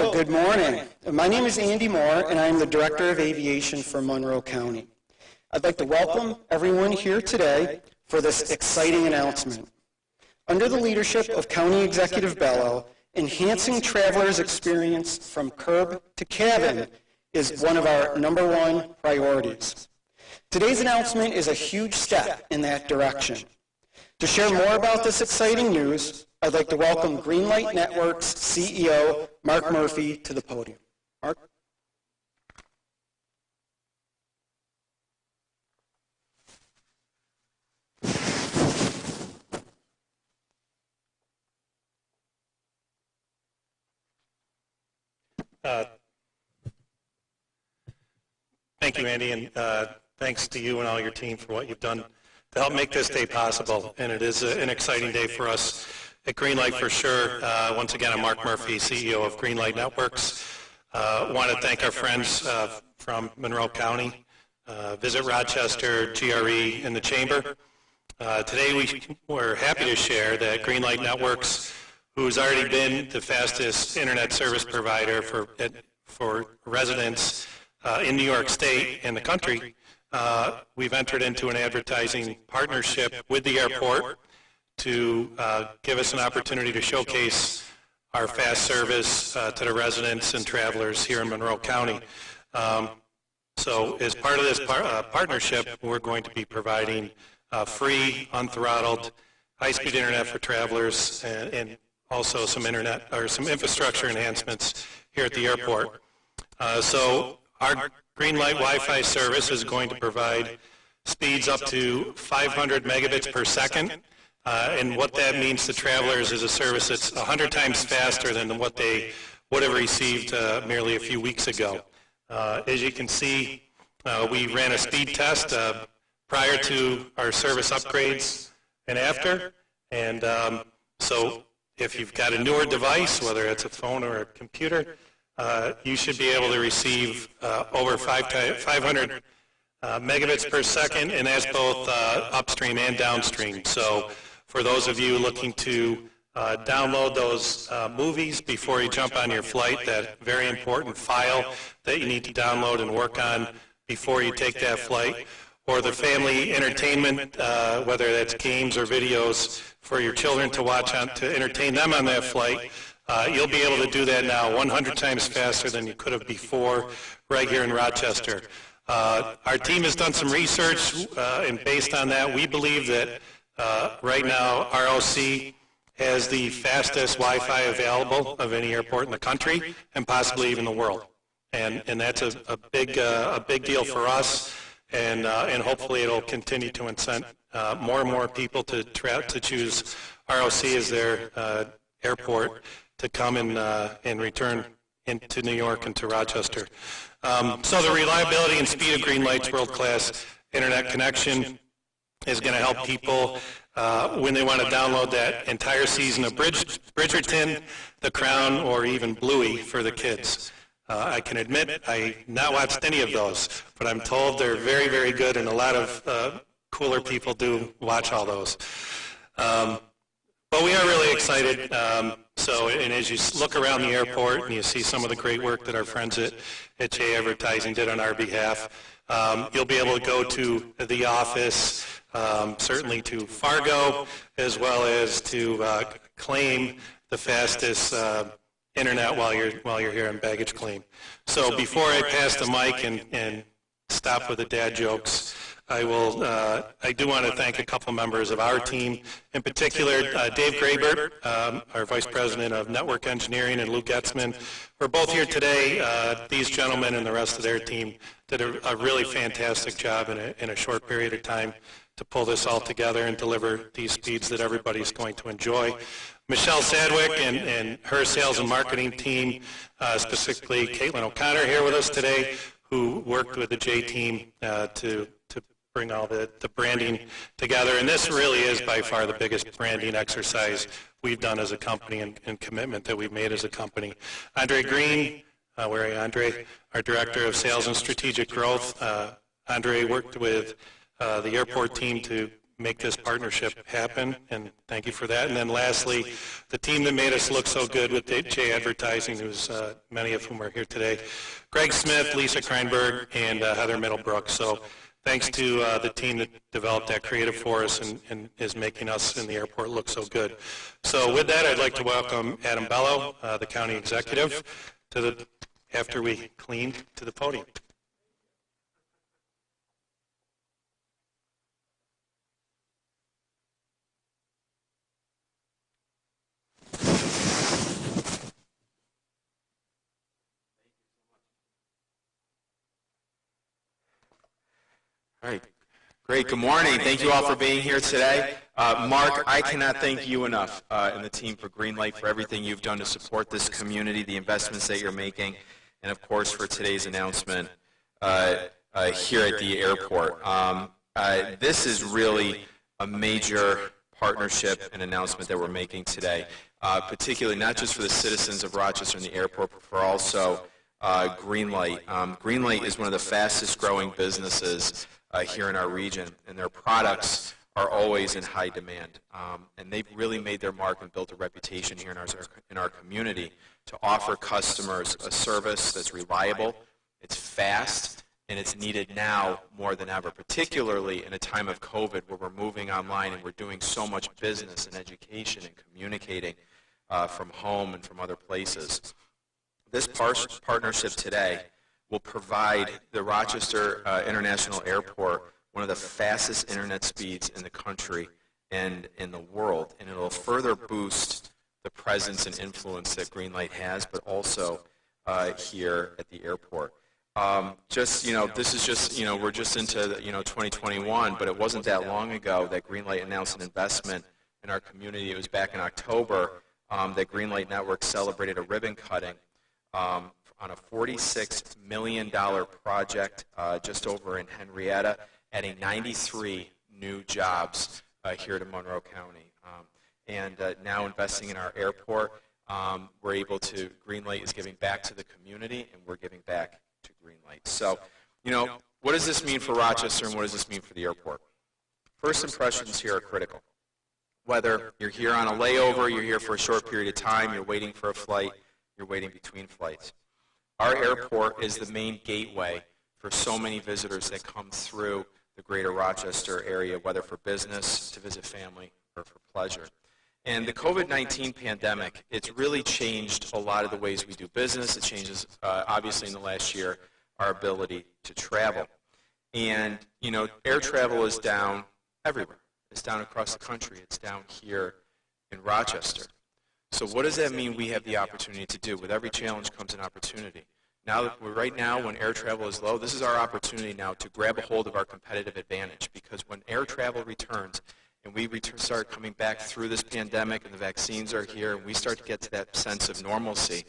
Hello, good morning. My name is Andy Moore, and I am the Director of Aviation for Monroe County. I'd like to welcome everyone here today for this exciting announcement. Under the leadership of County Executive Bello, enhancing travelers' experience from curb to cabin is one of our #1 priorities. Today's announcement is a huge step in that direction. To share more about this exciting news, I'd like to welcome Greenlight Networks CEO Mark Murphy to the podium. Mark? Thank you, Andy, and thanks to you and all your team for what you've done to help make this day possible. And it is an exciting day for us at Greenlight for sure. Once again, I'm Mark Murphy, CEO of Greenlight Networks. Want to thank our friends from Monroe County, Visit Rochester, GRE, and the Chamber. Today we're happy to share that Greenlight Networks, who's already been the fastest internet service provider for residents in New York State and the country, we've entered into an advertising partnership with the airport to give us an opportunity to showcase our fast service to the residents and travelers here in Monroe County. So as part of this partnership, we're going to be providing free, unthrottled, high-speed internet for travelers and also some internet or some infrastructure enhancements here at the airport. So our Greenlight Wi-Fi service is going to provide speeds up to 500 megabits per second. And what that means to travelers is a service that's 100 times faster than what they would have received merely a few weeks ago. As you can see, we ran a speed test prior to our service upgrades and after. And so if you've got a newer device, whether it's a phone or a computer, you should be able to receive over 500 megabits per second, and that's both upstream and downstream. So for those of you looking to download those movies before you jump on your flight, that very important file that you need to download and work on before you take that flight, or the family entertainment, whether that's games or videos for your children to watch to entertain them on that flight, you'll be able to do that now 100 times faster than you could have before right here in Rochester. Our team has done some research, and based on that, we believe that right now ROC has the fastest Wi-Fi available of any airport in the country and possibly even the world. And that's a big deal for us, and hopefully it'll continue to incent more and more people to choose ROC as their airport to come and return into New York and to Rochester. So the reliability and speed of Greenlight's world-class internet connection is going to help people when they want to download that entire season of Bridgerton, The Crown, or even Bluey for the kids. I can admit I not watched any of those, but I'm told they're very, very good, and a lot of cooler people do watch all those. But we are really excited. And as you look around the airport and you see some of the great work that our friends at J Advertising did on our behalf, you'll be able to go to the office, certainly to Fargo, as well as to claim the fastest internet while you're here in baggage claim. So before I pass the mic and stop with the dad jokes, I do want to thank a couple members of our team, in particular Dave Grabert, our Vice President of Network Engineering, and Lou Getzman. We're both here today. These gentlemen and the rest of their team did a really fantastic job in a short period of time to pull this all together and deliver these speeds that everybody's going to enjoy. Michelle Sadwick and her sales and marketing team, specifically Caitlin O'Connor here with us today, who worked with the J team to bring all the branding together. And this really is by far the biggest branding exercise we've done as a company and commitment that we've made as a company. Andre Green, where are you, Andre? Our Director of Sales and Strategic Growth. Andre worked with the airport team to make this partnership happen, and thank you for that. And then lastly, the team that made us look so good with J Advertising, who's many of whom are here today, Greg Smith, Lisa Kreinberg, and Heather Middlebrook. So thanks to the team that developed that creative for us and is making us in the airport look so good. So with that, I'd like to welcome Adam Bello, the county executive, after we clean, to the podium. All right. Great. Good morning. Thank you all for being here today. Mark, I cannot thank you enough and the team for Greenlight for everything you've done to support this community, the investments that you're making, and of course for today's announcement here at the airport. This is really a major partnership and announcement that we're making today, particularly not just for the citizens of Rochester and the airport, but for also Greenlight. Greenlight is one of the fastest growing businesses here in our region, and their products are always in high demand. And they've really made their mark and built a reputation here in our community to offer customers a service that's reliable, it's fast, and it's needed now more than ever, particularly in a time of COVID where we're moving online and we're doing so much business and education and communicating from home and from other places. This partnership today will provide the Rochester International Airport one of the fastest internet speeds in the country and in the world, and it will further boost the presence and influence that Greenlight has, but also here at the airport. This is just, we're just into, 2021, but it wasn't that long ago that Greenlight announced an investment in our community. It was back in October that Greenlight Networks celebrated a ribbon cutting on a $46 million project just over in Henrietta, adding 93 new jobs here to Monroe County. Now investing in our airport, we're able to, Greenlight is giving back to the community, and we're giving back to Greenlight. So, what does this mean for Rochester, and what does this mean for the airport? First impressions here are critical. Whether you're here on a layover, you're here for a short period of time, you're waiting for a flight, you're waiting between flights. Our airport is the main gateway for so many visitors that come through the greater Rochester area, whether for business, to visit family, or for pleasure. And the COVID-19 pandemic, it's really changed a lot of the ways we do business. It changes, obviously in the last year, our ability to travel. And, air travel is down everywhere. It's down across the country. It's down here in Rochester. So what does that mean we have the opportunity to do? With every challenge comes an opportunity. Right now, when air travel is low, this is our opportunity now to grab a hold of our competitive advantage, because when air travel returns and we start coming back through this pandemic and the vaccines are here and we start to get to that sense of normalcy,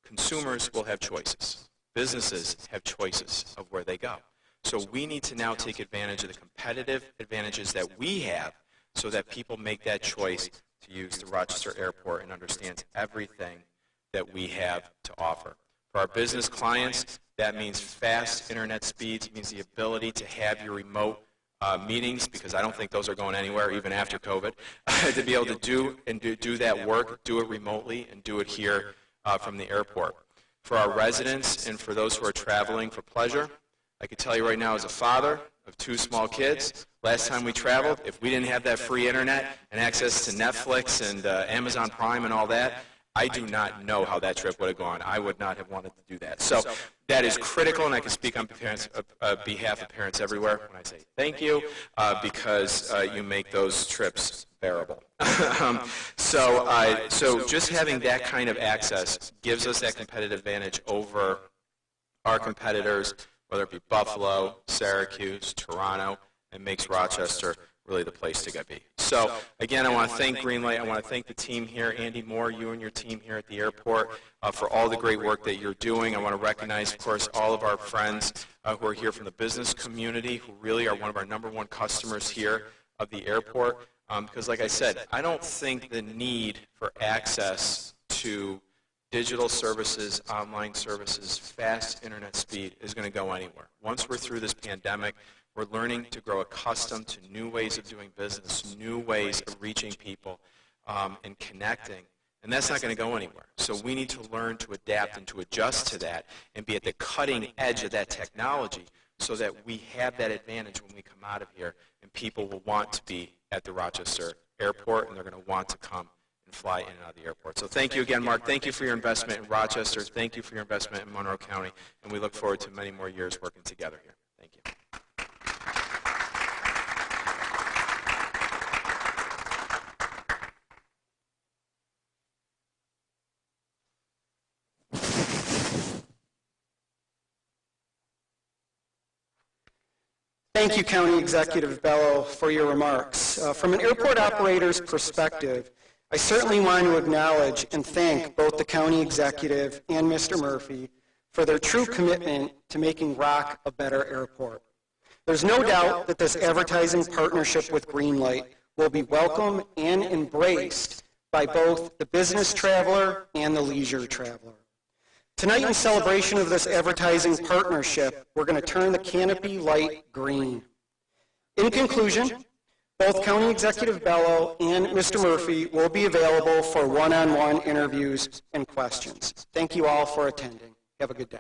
consumers will have choices. Businesses have choices of where they go. So we need to now take advantage of the competitive advantages that we have so that people make that choice to use the Rochester Airport and understands everything that we have to offer. For our business clients, that means fast internet speeds. It means the ability to have your remote meetings, because I don't think those are going anywhere even after COVID, to be able to do that work, do it remotely, and do it here from the airport. For our residents and for those who are traveling for pleasure, I can tell you right now as a father of 2 small kids, last time we traveled, if we didn't have that free internet and access to Netflix and Amazon Prime and all that, I do not know how that trip would have gone. I would not have wanted to do that. So that is critical, and I can speak on behalf of parents everywhere when I say thank you, because you make those trips bearable. So just having that kind of access gives us that competitive advantage over our competitors, whether it be Buffalo, Syracuse, Toronto, and makes Rochester really the place to be. So again, I want to thank Greenlight. I want to thank the team here, Andy Moore, you and your team here at the airport, for all the great work that you're doing. I want to recognize, of course, all of our friends who are here from the business community, who really are one of our #1 customers here of the airport. Because like I said, I don't think the need for access to digital services, online services, fast internet speed is going to go anywhere. Once we're through this pandemic, We're learning to grow accustomed to new ways of doing business, new ways of reaching people and connecting. And that's not going to go anywhere. So we need to learn to adapt and to adjust to that and be at the cutting edge of that technology so that we have that advantage when we come out of here and people will want to be at the Rochester airport and they're going to want to come and fly in and out of the airport. So thank you again, Mark. Thank you for your investment in Rochester. Thank you for your investment in Monroe County. And we look forward to many more years working together here. Thank you. Thank you, County Executive Bello, for your remarks. From an airport operator's perspective, I certainly want to acknowledge and thank both the County Executive and Mr. Murphy for their true commitment to making Rock a better airport. There's no doubt that this advertising partnership with Greenlight will be welcome and embraced by both the business traveler and the leisure traveler. Tonight, in celebration of this advertising partnership, we're going to turn the canopy light green. In conclusion, both County Executive Bello and Mr. Murphy will be available for one-on-one interviews and questions. Thank you all for attending. Have a good day.